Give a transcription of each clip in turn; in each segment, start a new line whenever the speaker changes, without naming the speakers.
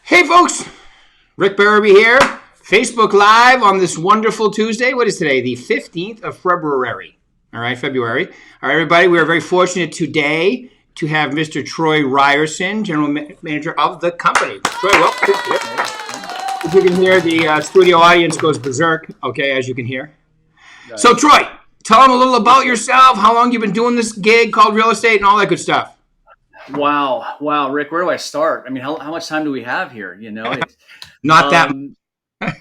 Hey folks, Rick Berube here. Facebook Live on this wonderful Tuesday. What is today? The 15th of February. All right, February. All right, everybody, we are very fortunate today to have Mr. Troy Reierson, General Manager of the company. Troy, welcome. As you can hear, the studio audience goes berserk, okay, as you can hear. Right. So, Troy, tell them a little about yourself, how long you've been doing this gig called real estate and all that good stuff.
Wow, Rick, where do I start? I mean, how much time do we have here?
Not that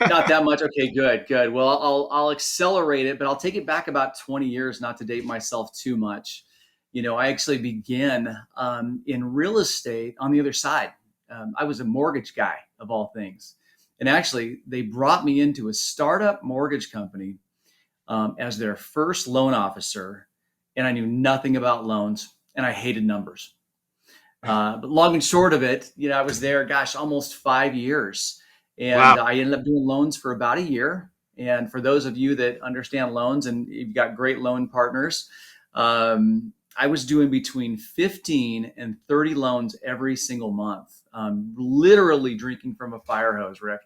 not that much. Okay, good. Well, I'll accelerate it, but I'll take it back about 20 years, not to date myself too much. I actually began in real estate on the other side. I was a mortgage guy of all things, and actually, they brought me into a startup mortgage company as their first loan officer, and I knew nothing about loans, and I hated numbers. But long and short of it, I was there, almost 5 years. And
wow.
I ended up doing loans for about a year. And for those of you that understand loans and you've got great loan partners, I was doing between 15 and 30 loans every single month, literally drinking from a fire hose, Rick.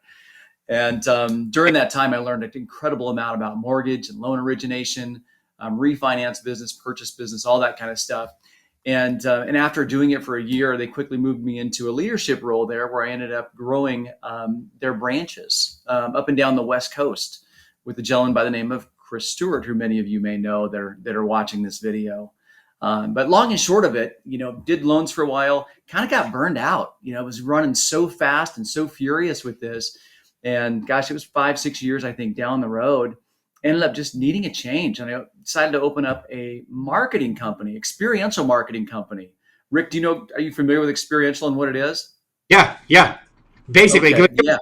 And during that time, I learned an incredible amount about mortgage and loan origination, refinance business, purchase business, all that kind of stuff. And after doing it for a year, they quickly moved me into a leadership role there, where I ended up growing their branches up and down the West Coast with a gentleman by the name of Chris Stewart, who many of you may know that are watching this video. But long and short of it, did loans for a while, kind of got burned out. I was running so fast and so furious with this. And it was 5-6 years, I think, down the road. Ended up just needing a change. And I decided to open up a marketing company, experiential marketing company. Rick, are you familiar with experiential and what it is?
Yeah. Basically,
okay.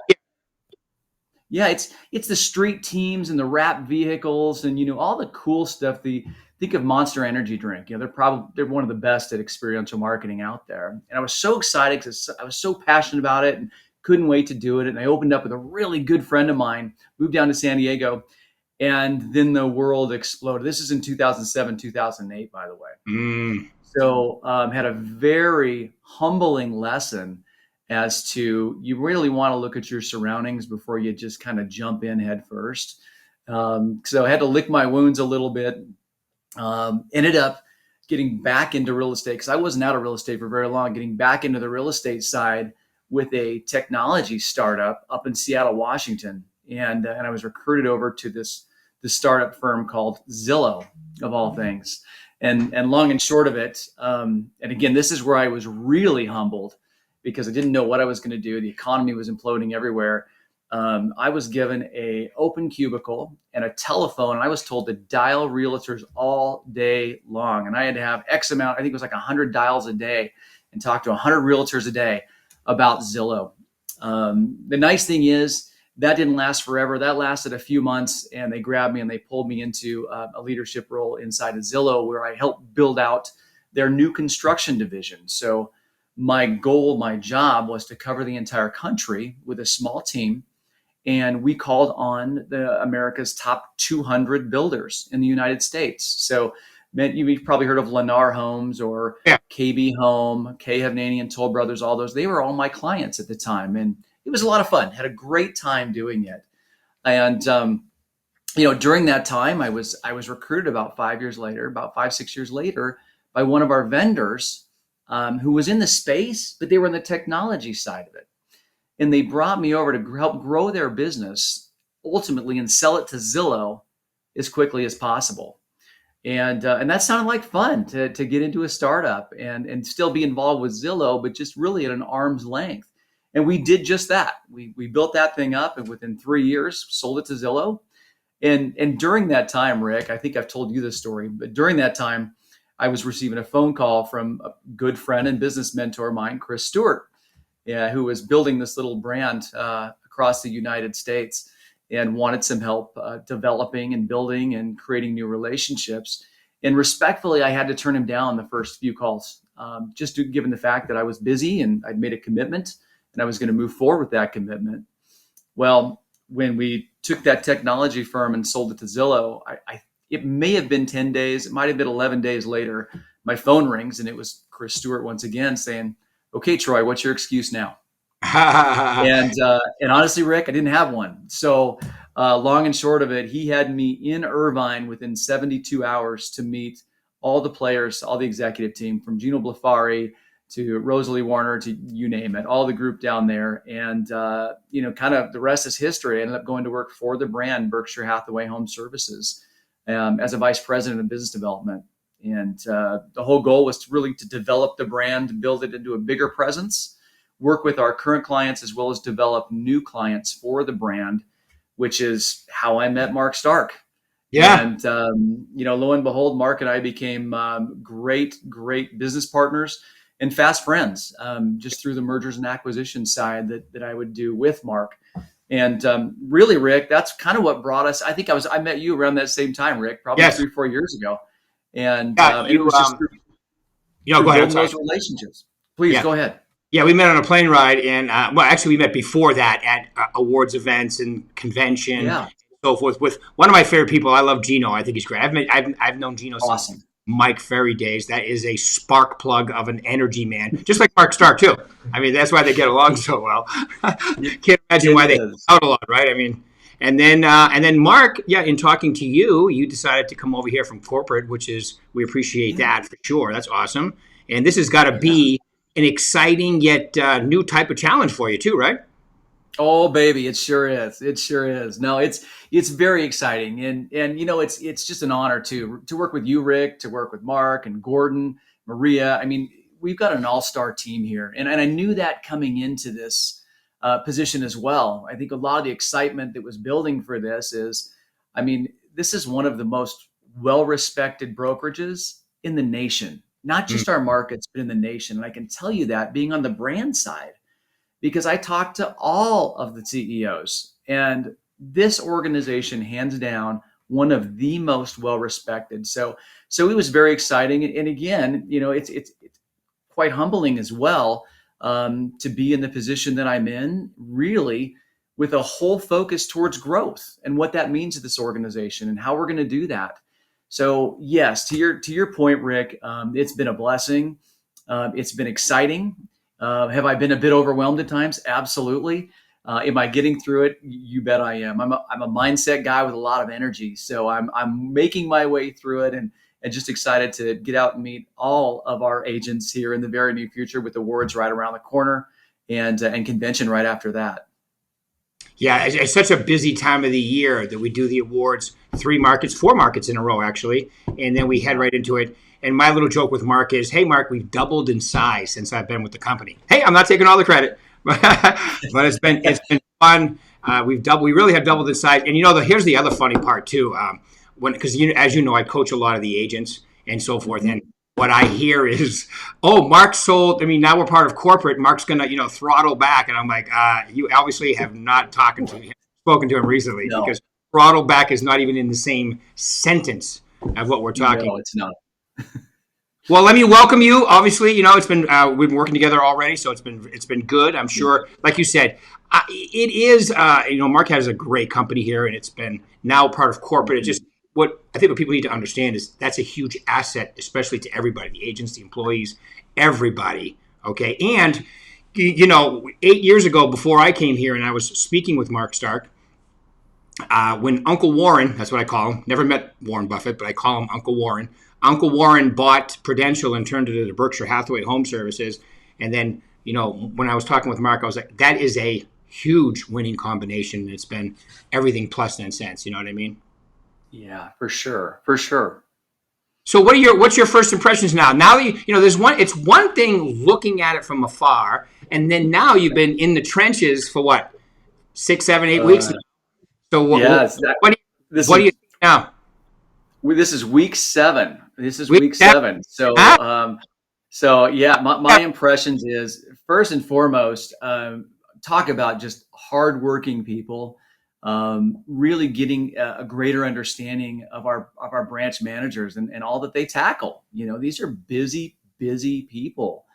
Yeah, it's the street teams and the wrapped vehicles and all the cool stuff. Think of Monster Energy drink. They're one of the best at experiential marketing out there. And I was so excited because I was so passionate about it and couldn't wait to do it. And I opened up with a really good friend of mine, moved down to San Diego. And then the world exploded. This is in 2007, 2008, by the way. So had a very humbling lesson as to you really want to look at your surroundings before you just kind of jump in head first. So I had to lick my wounds a little bit. Ended up getting back into real estate because I wasn't out of real estate for very long, getting back into the real estate side with a technology startup up in Seattle, Washington. And I was recruited over to this startup firm called Zillow, of all things. And long and short of it, and again, this is where I was really humbled because I didn't know what I was going to do. The economy was imploding everywhere. I was given an open cubicle and a telephone, and I was told to dial realtors all day long. And I had to have X amount, I think it was like 100 dials a day, and talk to 100 realtors a day about Zillow. The nice thing is, that didn't last forever. That lasted a few months, and they grabbed me and they pulled me into a leadership role inside of Zillow, where I helped build out their new construction division. So my goal, my job was to cover the entire country with a small team. And we called on the America's top 200 builders in the United States. So you've probably heard of Lennar Homes or KB Home, K. Hovnanian and Toll Brothers, all those. They were all my clients at the time. And it was a lot of fun. Had a great time doing it. And, during that time, I was recruited about 5-6 years later by one of our vendors who was in the space, but they were in the technology side of it. And they brought me over to help grow their business ultimately and sell it to Zillow as quickly as possible. And that sounded like fun to get into a startup and still be involved with Zillow, but just really at an arm's length. And we did just that. We built that thing up, and within 3 years, sold it to Zillow. And during that time, Rick, I think I've told you this story, but during that time, I was receiving a phone call from a good friend and business mentor of mine, Chris Stewart, who was building this little brand across the United States and wanted some help developing and building and creating new relationships. And respectfully, I had to turn him down the first few calls, given the fact that I was busy and I'd made a commitment. And I was going to move forward with that commitment. Well, when we took that technology firm and sold it to Zillow, it may have been 10 days. It might have been 11 days later. My phone rings, and it was Chris Stewart once again saying, "Okay, Troy, what's your excuse now?" And honestly, Rick, I didn't have one. So long and short of it, he had me in Irvine within 72 hours to meet all the players, all the executive team, from Gino Blafari to Rosalie Warner to you name it, all the group down there. And, kind of the rest is history. I ended up going to work for the brand Berkshire Hathaway Home Services as a vice president of business development. And the whole goal was to develop the brand, build it into a bigger presence, work with our current clients, as well as develop new clients for the brand, which is how I met Mark Stark.
Yeah.
And, lo and behold, Mark and I became great business partners and fast friends, just through the mergers and acquisitions side that I would do with Mark. And really, Rick, that's kind of what brought us. I think I met you around that same time, Rick, probably
Yes.
3-4 years ago. And,
Yeah.
and it was just through
Go ahead. I'm
building
sorry.
those relationships. Please
Yeah.
go ahead.
Yeah, we met on a plane ride, and actually, we met before that at awards events and convention,
Yeah.
and so forth. With one of my favorite people, I love Gino. I think he's great. I've known Gino since
Awesome.
Mike Ferry days. That is a spark plug of an energy man, just like Mark Stark too. I mean, that's why they get along so well. Can't imagine why they hang out a lot, right? I mean, and then Mark, yeah, in talking to you, you decided to come over here from corporate, which is we appreciate that for sure. That's awesome, and this has got to be an exciting yet new type of challenge for you too, right?
Oh, baby, it sure is. It sure is. No, it's very exciting, and it's just an honor to work with you, Rick, to work with Mark and Gordon, Maria. I mean, we've got an all-star team here, and I knew that coming into this position as well. I think a lot of the excitement that was building for this is, I mean, this is one of the most well-respected brokerages in the nation, not just our markets, but in the nation. And I can tell you that being on the brand side, because I talked to all of the CEOs, and this organization, hands down, one of the most well respected. So it was very exciting, and again, it's quite humbling as well, to be in the position that I'm in, really, with a whole focus towards growth and what that means to this organization and how we're going to do that. So yes, to your point, Rick, it's been a blessing. It's been exciting. Have I been a bit overwhelmed at times? Absolutely. Am I getting through it? You bet I am. I'm a mindset guy with a lot of energy, so I'm making my way through it, and just excited to get out and meet all of our agents here in the very near future, with awards right around the corner, and convention right after that.
Yeah, it's such a busy time of the year that we do the awards, 4 markets in a row, actually. And then we head right into it. And my little joke with Mark is, hey, Mark, we've doubled in size since I've been with the company. Hey, I'm not taking all the credit, but it's been fun. We really have doubled in size. And here's the other funny part too. Because as you know, I coach a lot of the agents and so forth. And what I hear is, oh, Mark sold. I mean, now we're part of corporate. Mark's going to, throttle back. And I'm like, you obviously have not spoken to him recently,
No.
because throttle back is not even in the same sentence of what we're talking.
No, it's not.
Well, let me welcome you. Obviously, it's been we've been working together already, so it's been good. I'm sure, like you said, it is. Mark has a great company here, and it's been now part of corporate. It's just what people need to understand is that's a huge asset, especially to everybody, the agents, the employees, everybody. Okay, and 8 years ago, before I came here, and I was speaking with Mark Stark, when Uncle Warren, that's what I call him. Never met Warren Buffett, but I call him Uncle Warren. Uncle Warren bought Prudential and turned it into Berkshire Hathaway Home Services. And then, when I was talking with Mark, I was like, that is a huge winning combination. It's been everything plus 10 cents. You know what I mean?
Yeah, for sure. For sure.
So what's your first impressions now? Now that it's one thing looking at it from afar, and then now you've been in the trenches for what, 6, 7, 8 weeks now. So what do you think now?
This is week 7. This is week 7. So, yeah, my impressions is, first and foremost, talk about just hardworking people, really getting a greater understanding of our branch managers and all that they tackle. These are busy people,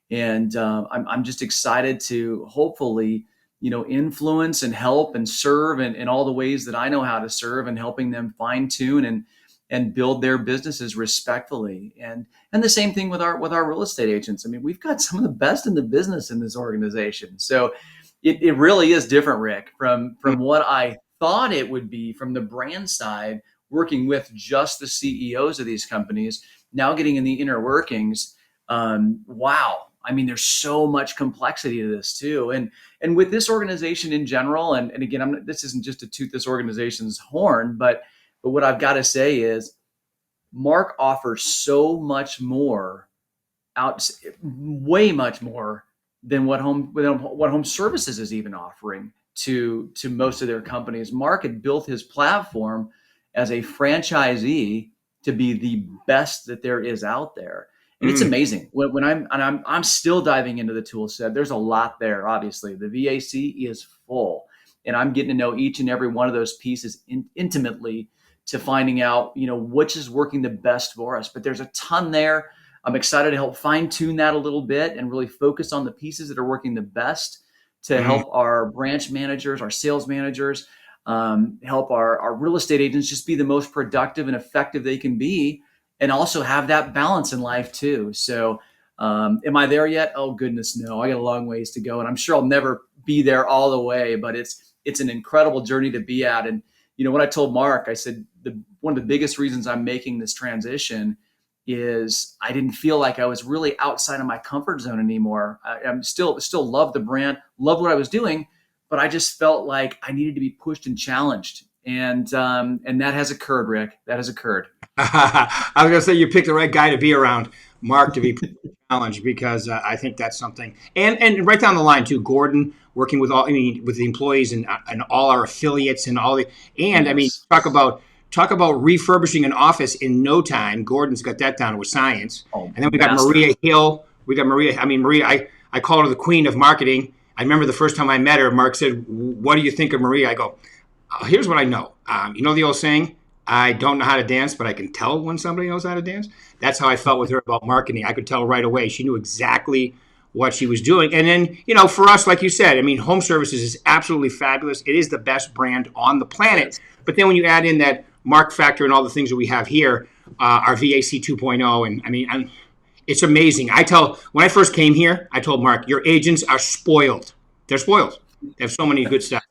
and I'm just excited to hopefully influence and help and serve in all the ways that I know how to serve, and helping them fine tune and and build their businesses respectfully. And the same thing with our real estate agents. I mean, we've got some of the best in the business in this organization. So it really is different, Rick, from what I thought it would be from the brand side, working with just the CEOs of these companies, now getting in the inner workings. Wow. I mean, there's so much complexity to this too. And with this organization in general, and again, this isn't just to toot this organization's horn, but what I've got to say is Mark offers so much more way much more than what home services is even offering to most of their companies. Mark had built his platform as a franchisee to be the best that there is out there. And it's amazing when I'm still diving into the tool set. There's a lot there. Obviously, the VAC is full, and I'm getting to know each and every one of those pieces intimately to finding out, which is working the best for us. But there's a ton there. I'm excited to help fine tune that a little bit and really focus on the pieces that are working the best to help our branch managers, our sales managers, help our real estate agents just be the most productive and effective they can be, and also have that balance in life too. So am I there yet? Oh, goodness, no. I got a long ways to go, and I'm sure I'll never be there all the way, but it's an incredible journey to be at. And, when I told Mark, I said, one of the biggest reasons I'm making this transition is I didn't feel like I was really outside of my comfort zone anymore. I'm still love the brand, love what I was doing, but I just felt like I needed to be pushed and challenged. And that has occurred, Rick. That has occurred.
I was going to say you picked the right guy to be around, Mark, to be challenged, because I think that's something. And right down the line too, Gordon working with with the employees and all our affiliates and all the. And yes. I mean, talk about refurbishing an office in no time. Gordon's got that down with science. And then we got Maria Hill. Maria. I call her the queen of marketing. I remember the first time I met her, Mark said, "What do you think of Maria?" I go, "Here's what I know. You know the old saying, I don't know how to dance, but I can tell when somebody knows how to dance." That's how I felt with her about marketing. I could tell right away. She knew exactly what she was doing. And then, for us, like you said, home services is absolutely fabulous. It is the best brand on the planet. But then when you add in that Mark factor and all the things that we have here, our VAC 2.0, and it's amazing. When I first came here, I told Mark, your agents are spoiled. They're spoiled. They have so many good stuff.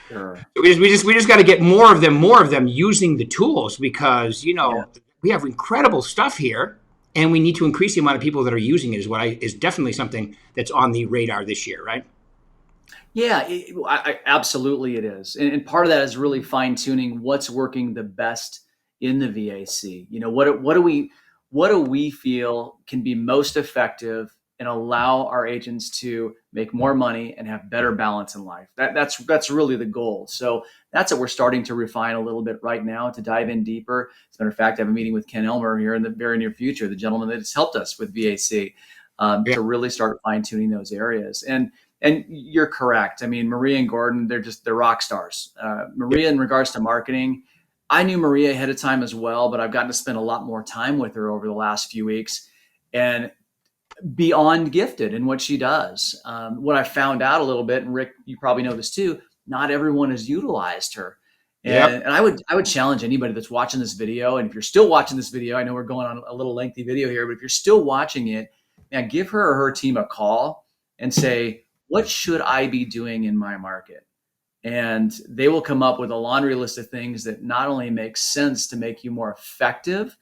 Sure. We just got to get more of them using the tools, because we have incredible stuff here, and we need to increase the amount of people that are using it. Is definitely something that's on the radar this year, right?
Yeah, absolutely it is, and part of that is really fine tuning what's working the best in the VAC. What do we feel can be most effective and allow our agents to make more money and have better balance in life. That's really the goal. So that's what we're starting to refine a little bit right now, to dive in deeper. As a matter of fact, I have a meeting with Ken Elmer here in the very near future, the gentleman that has helped us with VAC, to really start fine tuning those areas. And you're correct. Maria and Gordon, they're rock stars. Maria, in regards to marketing, I knew Maria ahead of time as well, but I've gotten to spend a lot more time with her over the last few weeks, and beyond gifted in what she does. What I found out a little bit, and Rick, you probably know this too, not everyone has utilized her. And I would challenge anybody that's watching this video, and if you're still watching this video, I know we're going on a little lengthy video here, but if you're still watching it, man, give her or her team a call and say, what should I be doing in my market? And they will come up with a laundry list of things that not only make sense to make you more effective,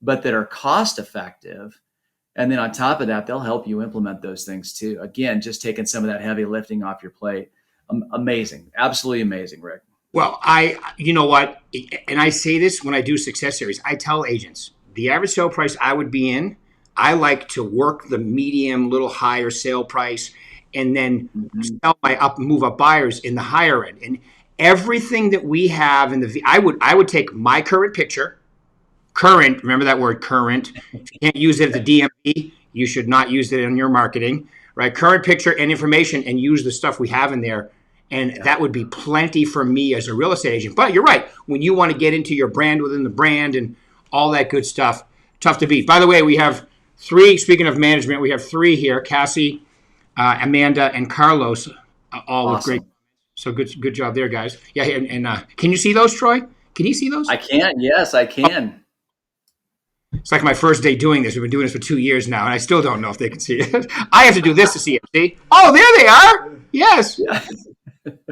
but that are cost effective. And then on top of that, they'll help you implement those things too. Again, just taking some of that heavy lifting off your plate. Amazing. Absolutely amazing, Rick.
Well, you know what? And I say this when I do success series, I tell agents, the average sale price I would be in, I like to work the medium, little higher sale price, and then sell my move up buyers in the higher end. And everything that we have I would take my current picture, remember that word, current. If you can't use it at the DMV, you should not use it in your marketing, right? Current picture and information, and use the stuff we have in there. And that would be plenty for me as a real estate agent. But you're right. When you want to get into your brand within the brand and all that good stuff, tough to beat. By the way, we have 3, speaking of management, we have 3 here, Cassie, Amanda, and Carlos, all awesome. With great. So good job there, guys. Yeah, and can you see those, Troy? Can you see those?
I can. Yes, I can.
It's like my first day doing this. We've been doing this for 2 years now, and I still don't know if they can see it. I have to do this to see it. See? Oh, there they are. Yes.
Yeah.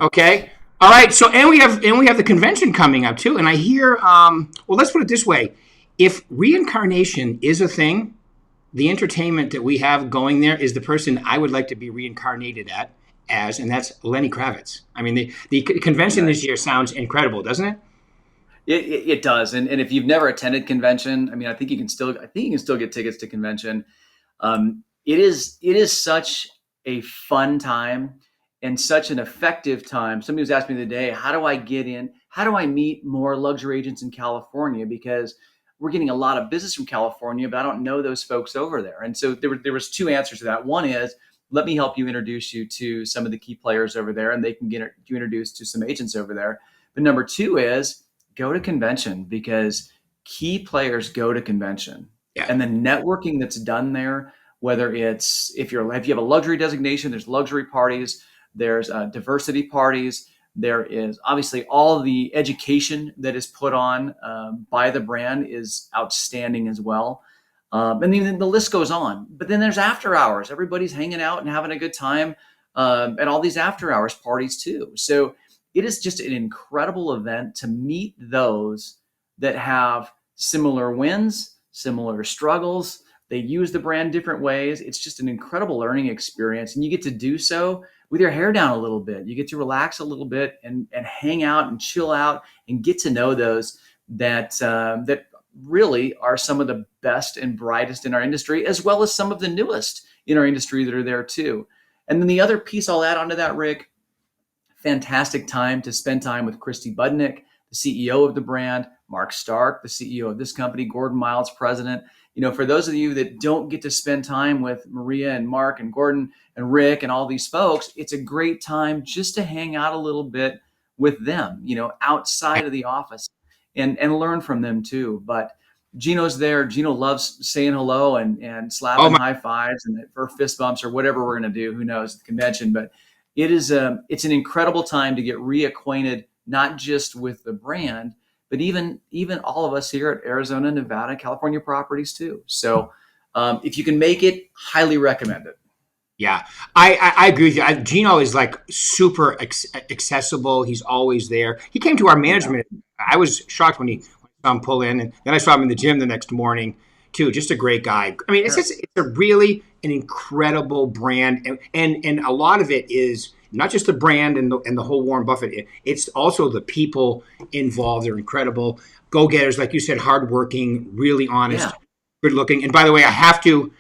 Okay. All right. So, and we have the convention coming up too. And I hear, well, let's put it this way: if reincarnation is a thing, the entertainment that we have going there is the person I would like to be reincarnated as, and that's Lenny Kravitz. I mean, the convention this year sounds incredible, doesn't it?
It does, and if you've never attended convention, I mean, I think you can still get tickets to convention. It is such a fun time and such an effective time. Somebody was asking me the other day, how do I get in? How do I meet more luxury agents in California? Because we're getting a lot of business from California, but I don't know those folks over there. And so there was two answers to that. One is, let me help you introduce you to some of the key players over there, and they can get you introduced to some agents over there. But number two is, go to convention, because key players go to convention.
Yeah.
And the networking that's done there, whether it's if you have a luxury designation, there's luxury parties, there's diversity parties, there is obviously all the education that is put on by the brand is outstanding as well. And then the list goes on. But then there's after hours. Everybody's hanging out and having a good time at all these after hours parties too. So it is just an incredible event to meet those that have similar wins, similar struggles. They use the brand different ways. It's just an incredible learning experience. And you get to do so with your hair down a little bit. You get to relax a little bit and hang out and chill out and get to know those that really are some of the best and brightest in our industry, as well as some of the newest in our industry that are there too. And then the other piece I'll add onto that, Rick, fantastic time to spend time with Christy Budnick, the CEO of the brand, Mark Stark, the CEO of this company, Gordon Miles, president. For those of you that don't get to spend time with Maria and Mark and Gordon and Rick and all these folks, it's a great time just to hang out a little bit with them, outside of the office and learn from them too. But Gino's there. Gino loves saying hello and slapping high fives or fist bumps or whatever we're going to do. Who knows at the convention, but it's an incredible time to get reacquainted, not just with the brand, but even all of us here at Arizona, Nevada, California properties too. So if you can make it, highly recommend it.
Yeah, I agree with you. Gino is like super accessible. He's always there. He came to our management. Yeah. I was shocked when I saw him pull in, and then I saw him in the gym the next morning too. Just a great guy. I mean, it's a really an incredible brand, and a lot of it is not just the brand and the whole Warren Buffett. It's also the people involved. They're incredible go-getters, like you said, hardworking, really honest, good looking. And by the way, I have to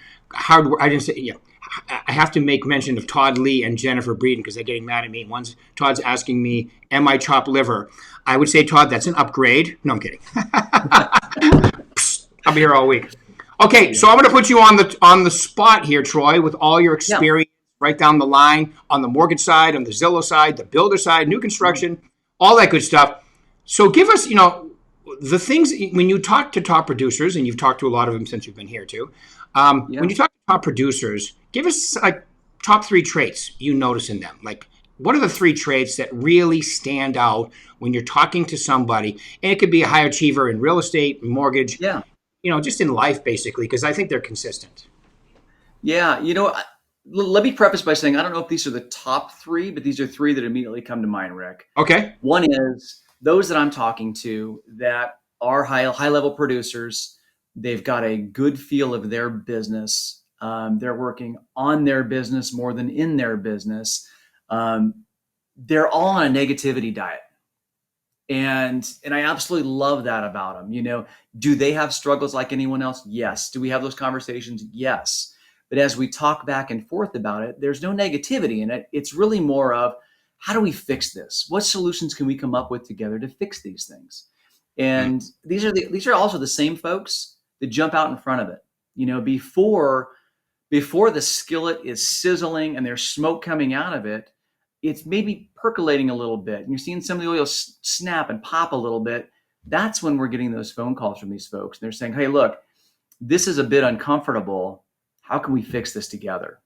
make mention of Todd Lee and Jennifer Breeden because they're getting mad at me. Todd's asking me, am I chopped liver? I would say, Todd, that's an upgrade. No, I'm kidding. I'll be here all week. Okay, so I'm going to put you on the spot here, Troy, with all your experience right down the line on the mortgage side, on the Zillow side, the builder side, new construction, all that good stuff. So give us, the things when you talk to top producers, and you've talked to a lot of them since you've been here too. When you talk to top producers, give us like top 3 traits you notice in them. Like, what are the 3 traits that really stand out when you're talking to somebody? And it could be a high achiever in real estate, mortgage, just in life, basically, because I think they're consistent.
Yeah. Let me preface by saying, I don't know if these are the top 3, but these are 3 that immediately come to mind, Rick.
Okay.
One is those that I'm talking to that are high level producers. They've got a good feel of their business. They're working on their business more than in their business. They're all on a negativity diet. And I absolutely love that about them. Do they have struggles like anyone else? Yes. Do we have those conversations? Yes. But as we talk back and forth about it, there's no negativity in it. It's really more of, how do we fix this? What solutions can we come up with together to fix these things? And these are also the same folks that jump out in front of it. Before the skillet is sizzling and there's smoke coming out of it, it's maybe percolating a little bit. And you're seeing some of the oil snap and pop a little bit. That's when we're getting those phone calls from these folks. And they're saying, hey, look, this is a bit uncomfortable. How can we fix this together?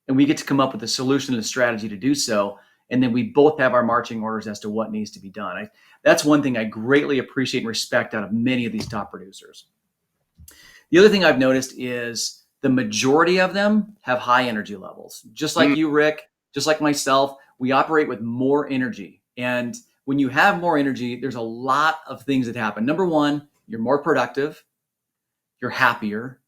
And we get to come up with a solution and a strategy to do so. And then we both have our marching orders as to what needs to be done. That's one thing I greatly appreciate and respect out of many of these top producers. The other thing I've noticed is the majority of them have high energy levels. Just like you, Rick, just like myself, we operate with more energy. And when you have more energy, there's a lot of things that happen. Number one, you're more productive, you're happier,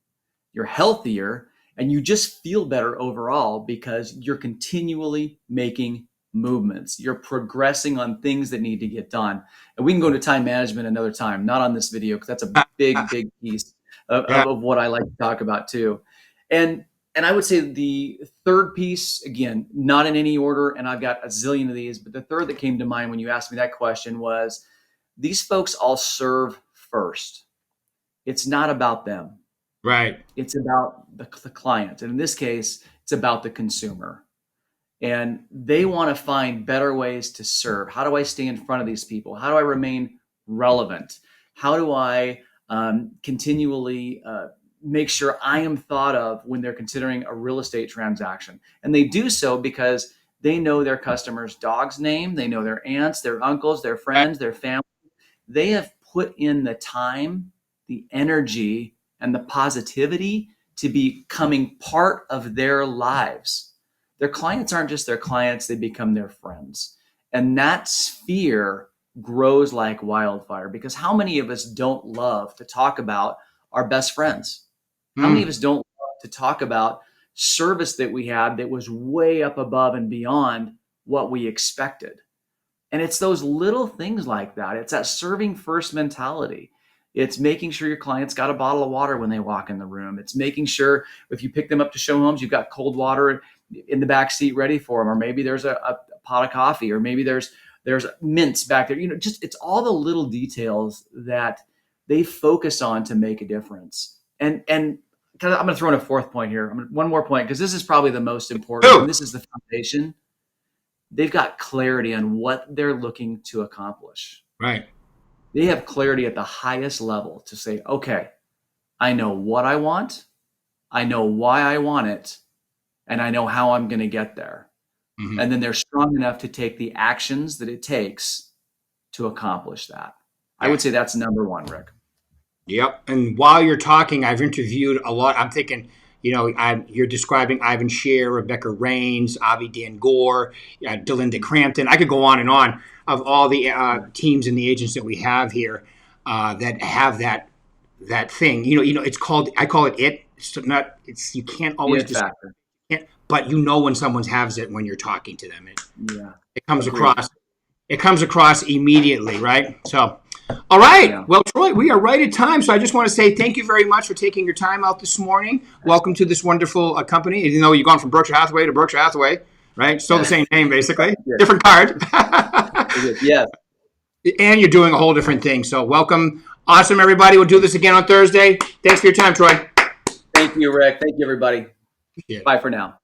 you're healthier, and you just feel better overall because you're continually making movements. You're progressing on things that need to get done. And we can go to time management another time, not on this video, because that's a big piece of what I like to talk about too. And I would say the third piece, again, not in any order, and I've got a zillion of these, but the third that came to mind when you asked me that question was these folks all serve first. It's not about them.
Right.
It's about the client. And in this case, it's about the consumer. And they want to find better ways to serve. How do I stay in front of these people? How do I remain relevant? How do I continually make sure I am thought of when they're considering a real estate transaction? And they do so because they know their customer's dog's name. They know their aunts, their uncles, their friends, their family. They have put in the time, the energy, and the positivity to becoming part of their lives. Their clients aren't just their clients, they become their friends. And that sphere grows like wildfire, because how many of us don't love to talk about our best friends? How many of us don't love to talk about service that we had that was way up above and beyond what we expected? And it's those little things like that. It's that serving first mentality. It's making sure your client's got a bottle of water when they walk in the room. It's making sure if you pick them up to show homes, you've got cold water in the back seat ready for them, or maybe there's a pot of coffee, or maybe there's mints back there. Just it's all the little details that they focus on to make a difference. And I'm going to throw in a fourth point here. One more point, because this is probably the most important. And this is the foundation. They've got clarity on what they're looking to accomplish.
Right.
They have clarity at the highest level to say, okay, I know what I want, I know why I want it, and I know how I'm going to get there. Mm-hmm. And then they're strong enough to take the actions that it takes to accomplish that. I would say that's number one, Rick.
Yep. And while you're talking, I've interviewed a lot. I'm thinking, you're describing Ivan Scher, Rebecca Raines, Avi Dan Gore, Delinda Crampton. I could go on and on of all the teams and the agents that we have here that have that thing. It's called. I call it it. It's not. It's you can't always describe it, but when someone has it when you're talking to them. It comes across. It comes across immediately, right? So. All right. Yeah. Well, Troy, we are right at time. So I just want to say thank you very much for taking your time out this morning. Welcome to this wonderful company. Even though you've gone from Berkshire Hathaway to Berkshire Hathaway, right? Still the same name, basically. Yeah. Different card.
Yes.
And you're doing a whole different thing. So welcome. Awesome, everybody. We'll do this again on Thursday. Thanks for your time, Troy.
Thank you, Rick. Thank you, everybody. Bye for now.